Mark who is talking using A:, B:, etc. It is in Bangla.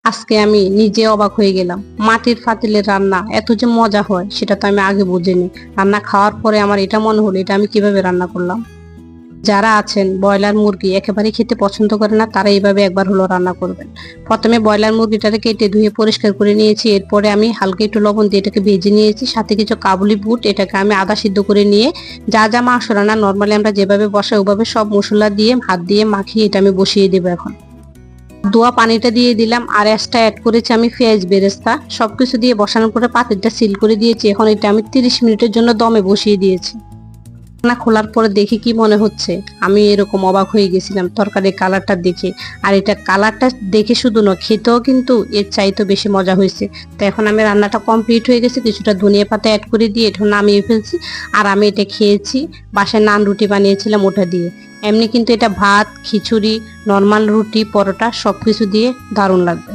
A: আজকে আমি নিজে অবাক হয়ে গেলাম। মাটির পাতিলের রান্না এত যে মজা হয় সেটা তো আমি আগে বুঝিনি। রান্না খাওয়ার পরে আমার এটা মনে হলো এটা আমি কিভাবে রান্না করলাম। যারা আছেন ব্রয়লার মুরগি একেবারে খেতে পছন্দ করে না তারা এইভাবে একবার হলো রান্না করবেন। প্রথমে ব্রয়লার মুরগিটাকে কেটে ধুয়ে পরিষ্কার করে নিয়েছি। এরপরে আমি হালকা একটু লবণ দিয়ে এটাকে ভেজে নিয়েছি, সাথে কিছু কাবুলি বুট এটাকে আমি আদা সিদ্ধ করে নিয়ে যা যা মাংস রান্না নর্মালি আমরা যেভাবে বসাই ওভাবে সব মশলা দিয়ে হাত দিয়ে মাখিয়ে এটা আমি বসিয়ে দেবো। এখন ধোয়া পানিটা দিয়ে দিলাম আর এক্সট্রা অ্যাড করেছি আমি পেঁয়াজ বেরেস্তা। সবকিছু দিয়ে বসানোর পরে পাতিলটা সিল করে দিয়েছি। এখন এটা আমি 30 মিনিটের জন্য দমে বসিয়ে দিয়েছি। রান্না খোলার পরে দেখে কি মনে হচ্ছে, আমি এরকম অবাক হয়ে গেছিলাম তরকারির কালারটা দেখে। আর এটা কালারটা দেখে শুধু না, খেতেও কিন্তু এর চাইতে বেশি মজা হয়েছে। তো এখন আমি রান্নাটা কমপ্লিট হয়ে গেছে, কিছুটা ধনিয়া পাতা অ্যাড করে দিয়ে এটা নামিয়ে ফেলছি। আর আমি এটা খেয়েছি, বাসায় নান রুটি বানিয়েছিলাম ওটা দিয়ে। এমনি কিন্তু এটা ভাত, খিচুড়ি, নর্মাল রুটি, পরোটা সবকিছু দিয়ে দারুণ লাগবে।